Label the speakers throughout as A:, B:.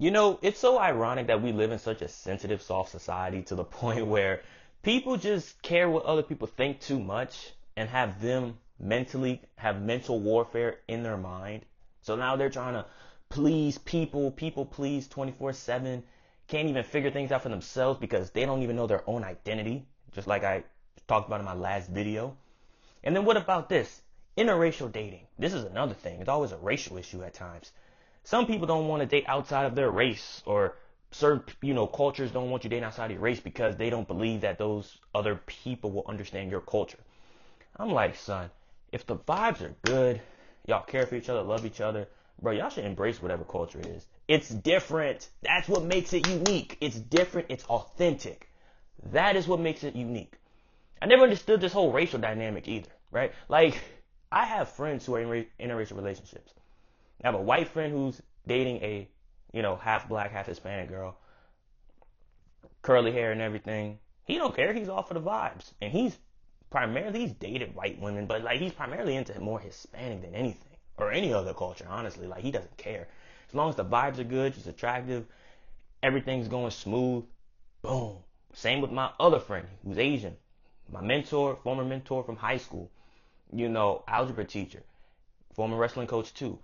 A: It's so ironic that we live in such a sensitive, soft society to the point where people just care what other people think too much and have them mentally have mental warfare in their mind. So now they're trying to please people please 24/7, can't even figure things out for themselves because they don't even know their own identity, just like I talked about in my last video. And then what about this? Interracial dating. This is another thing. It's always a racial issue at times. Some people don't want to date outside of their race, or certain, cultures don't want you dating outside of your race because they don't believe that those other people will understand your culture. I'm like, son, if the vibes are good, y'all care for each other, love each other, bro, y'all should embrace whatever culture it is. It's different. That's what makes it unique. It's different. It's authentic. That is what makes it unique. I never understood this whole racial dynamic either, right? Like, I have friends who are in interracial relationships. I have a white friend who's dating a, half black, half Hispanic girl, curly hair and everything. He don't care. He's all for the vibes. And he's dated white women, but like he's primarily into more Hispanic than anything or any other culture, honestly. Like he doesn't care. As long as the vibes are good, she's attractive, everything's going smooth, boom. Same with my other friend who's Asian. My mentor, former mentor from high school, algebra teacher, former wrestling coach too.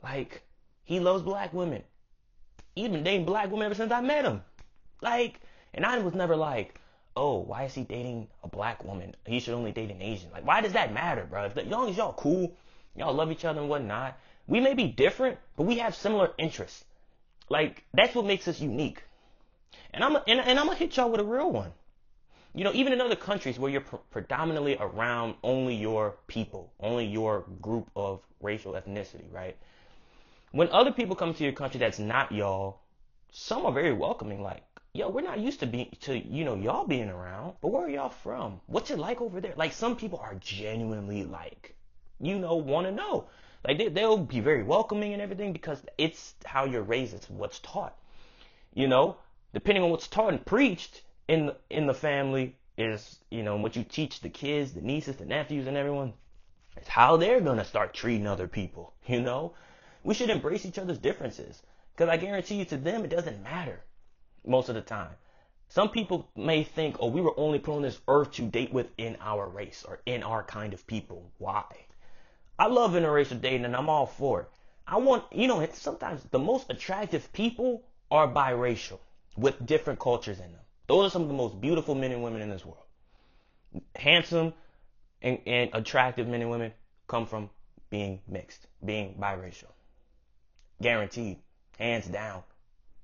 A: Like, he loves black women. He's been dating black women ever since I met him. Like, and I was never like, oh, why is he dating a black woman? He should only date an Asian. Like, why does that matter, bro? As long as y'all cool, y'all love each other and whatnot. We may be different, but we have similar interests. Like, that's what makes us unique. And I'm gonna hit y'all with a real one. Even in other countries where you're predominantly around only your people, only your group of racial ethnicity, right? When other people come to your country that's not y'all, some are very welcoming. Like, yo, we're not used to y'all being around, but where are y'all from? What's it like over there? Like, some people are genuinely like, want to know. Like, they'll be very welcoming and everything because it's how you're raised. It's what's taught. Depending on what's taught and preached in the family is, what you teach the kids, the nieces, the nephews, and everyone. It's how they're gonna start treating other people. We should embrace each other's differences because I guarantee you, to them, it doesn't matter most of the time. Some people may think, oh, we were only put on this earth to date within our race or in our kind of people. Why? I love interracial dating and I'm all for it. I want, sometimes the most attractive people are biracial with different cultures in them. Those are some of the most beautiful men and women in this world. Handsome and attractive men and women come from being mixed, being biracial. Guaranteed, hands down.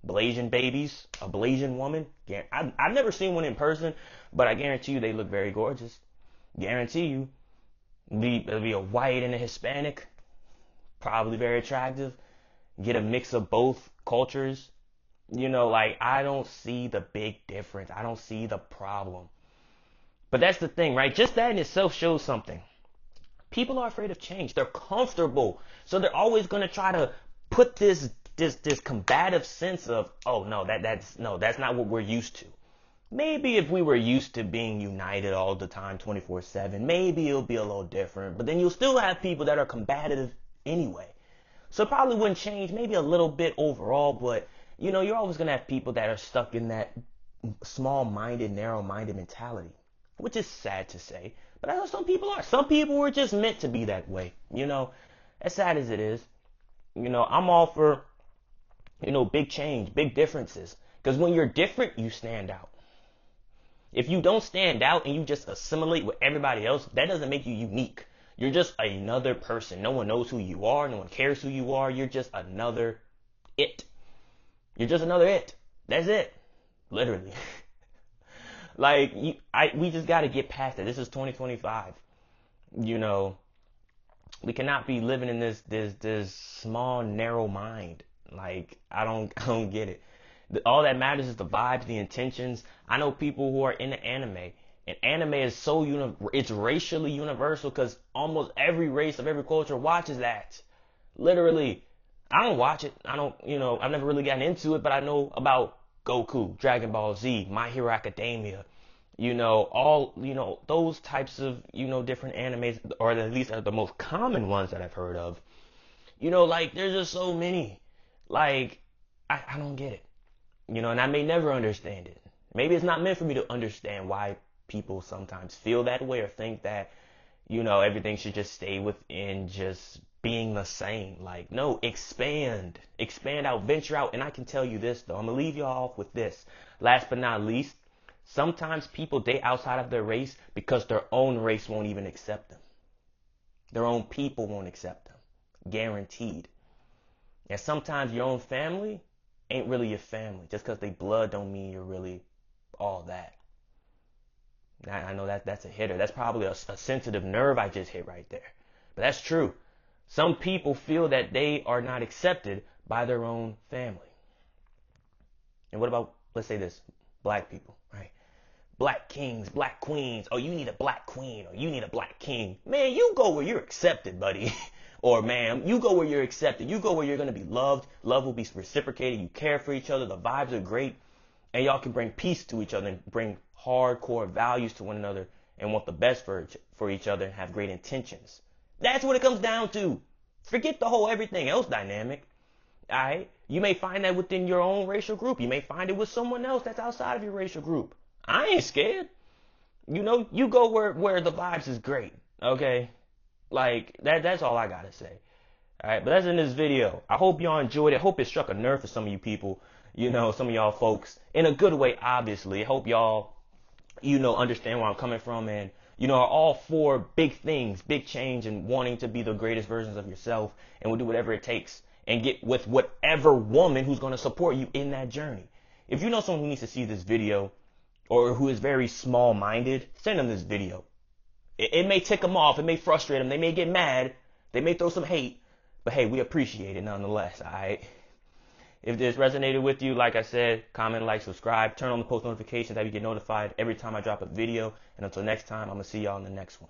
A: Blasian babies, a Blasian woman. I've never seen one in person, but I guarantee you they look very gorgeous. Guarantee you, it'll be a white and a Hispanic, probably very attractive. Get a mix of both cultures. I don't see the big difference. I don't see the problem. But that's the thing, right? Just that in itself shows something. People are afraid of change. They're comfortable. So they're always going to try to put this combative sense of, oh, no, that's not what we're used to. Maybe if we were used to being united all the time, 24/7, maybe it'll be a little different. But then you'll still have people that are combative anyway. So it probably wouldn't change, maybe a little bit overall, but you're always going to have people that are stuck in that small-minded, narrow-minded mentality, which is sad to say, but that's what some people are. Some people were just meant to be that way, as sad as it is. I'm all for, big change, big differences, because when you're different, you stand out. If you don't stand out and you just assimilate with everybody else, that doesn't make you unique. You're just another person. No one knows who you are. No one cares who you are. You're just another it. You're just another it. That's it. Literally. Like, we just got to get past it. This is 2025. We cannot be living in this small, narrow mind. Like, I don't get it. All that matters is the vibes, the intentions. I know people who are into anime. And anime is it's racially universal because almost every race of every culture watches that. Literally. I don't watch it. I've never really gotten into it, but I know about Goku, Dragon Ball Z, My Hero Academia, those types of, different animes, or at least are the most common ones that I've heard of. Like, there's just so many. Like, I don't get it. And I may never understand it. Maybe it's not meant for me to understand why people sometimes feel that way or think that, everything should just stay within just being the same. Like, no, expand out, venture out. And I can tell you this, though. I'm going to leave y'all off with this. Last but not least, sometimes people date outside of their race because their own race won't even accept them. Their own people won't accept them. Guaranteed. And sometimes your own family ain't really your family. Just because they blood don't mean you're really all that. I know that's a hitter. That's probably a sensitive nerve I just hit right there. But that's true. Some people feel that they are not accepted by their own family. And what about, let's say this, black people, right? Black kings, black queens. Oh, you need a black queen or you need a black king. Man, you go where you're accepted, buddy. Or ma'am, you go where you're accepted. You go where you're going to be loved. Love will be reciprocated. You care for each other. The vibes are great. And y'all can bring peace to each other and bring hardcore values to one another and want the best for each other and have great intentions. That's what it comes down to. Forget the whole everything else dynamic. All right? You may find that within your own racial group. You may find it with someone else that's outside of your racial group. I ain't scared. You go where the vibes is great. Okay? Like, that's all I gotta say. Alright, but that's in this video. I hope y'all enjoyed it. Hope it struck a nerve for some of you people. Some of y'all folks. In a good way, obviously. I hope y'all, understand where I'm coming from and, are all for big things, big change, and wanting to be the greatest versions of yourself and will do whatever it takes and get with whatever woman who's going to support you in that journey. If you know someone who needs to see this video or who is very small-minded, send them this video. It may tick them off. It may frustrate them. They may get mad. They may throw some hate. But hey, we appreciate it nonetheless, all right? If this resonated with you, like I said, comment, like, subscribe, turn on the post notifications that you get notified every time I drop a video. And until next time, I'm going to see y'all in the next one.